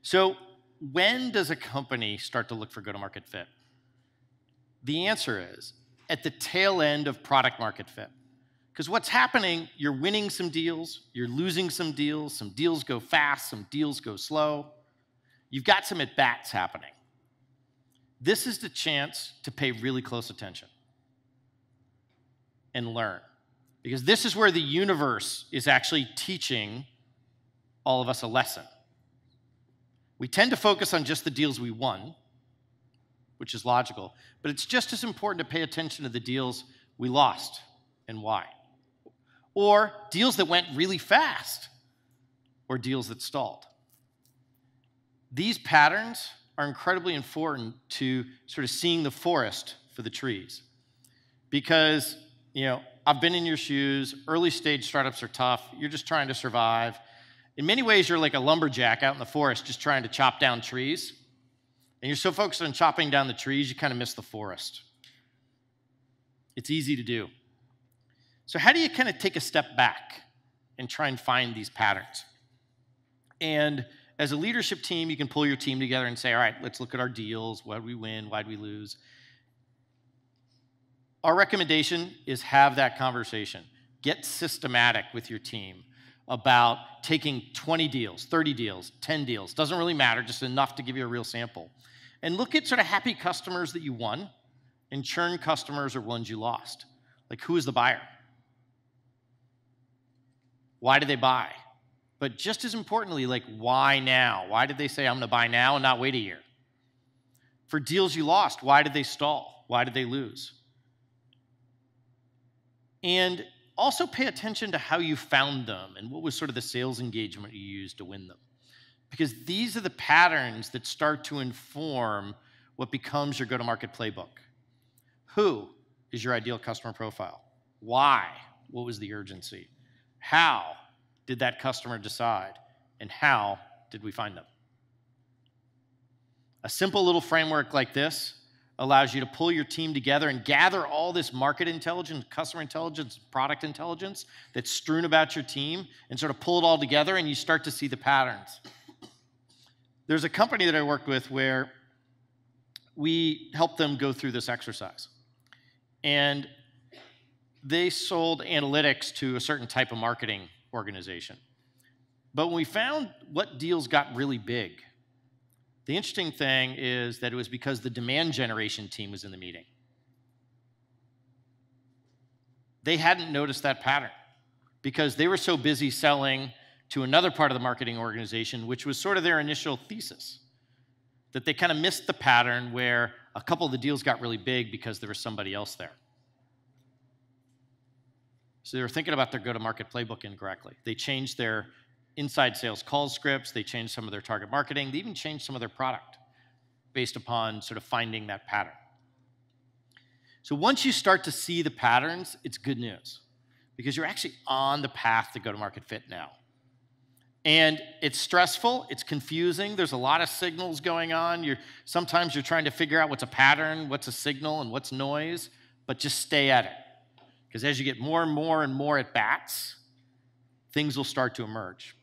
So when does a company start to look for go-to-market fit? The answer is at the tail end of product market fit. Because what's happening, you're winning some deals, you're losing some deals go fast, some deals go slow. You've got some at-bats happening. This is the chance to pay really close attention and learn. Because this is where the universe is actually teaching all of us a lesson. We tend to focus on just the deals we won, which is logical, but it's just as important to pay attention to the deals we lost and why. Or deals that went really fast, or deals that stalled. These patterns are incredibly important to sort of seeing the forest for the trees. Because, I've been in your shoes, early stage startups are tough, you're just trying to survive. In many ways, you're like a lumberjack out in the forest just trying to chop down trees. And you're so focused on chopping down the trees, you kind of miss the forest. It's easy to do. So how do you kind of take a step back and try and find these patterns? And as a leadership team, you can pull your team together and say, all right, let's look at our deals. Why did we win? Why did we lose? Our recommendation is have that conversation. Get systematic with your team about taking 20 deals, 30 deals, 10 deals. Doesn't really matter, just enough to give you a real sample. And look at sort of happy customers that you won and churn customers or ones you lost. Like, who is the buyer? Why did they buy? But just as importantly, like, why now? Why did they say, I'm going to buy now and not wait a year? For deals you lost, why did they stall? Why did they lose? And also pay attention to how you found them and what was sort of the sales engagement you used to win them. Because these are the patterns that start to inform what becomes your go-to-market playbook. Who is your ideal customer profile? Why? What was the urgency? How did that customer decide? And how did we find them? A simple little framework like this allows you to pull your team together and gather all this market intelligence, customer intelligence, product intelligence that's strewn about your team and sort of pull it all together, and you start to see the patterns. There's a company that I worked with where we helped them go through this exercise. And they sold analytics to a certain type of marketing organization. But when we found what deals got really big, the interesting thing is that it was because the demand generation team was in the meeting. They hadn't noticed that pattern because they were so busy selling to another part of the marketing organization, which was sort of their initial thesis, that they kind of missed the pattern where a couple of the deals got really big because there was somebody else there. So they were thinking about their go-to-market playbook incorrectly. They changed their inside sales call scripts, they changed some of their target marketing, they even changed some of their product based upon sort of finding that pattern. So once you start to see the patterns, it's good news because you're actually on the path to go-to-market fit now. And it's stressful, it's confusing, there's a lot of signals going on. Sometimes you're trying to figure out what's a pattern, what's a signal, and what's noise, but just stay at it. Because as you get more and more at bats, things will start to emerge.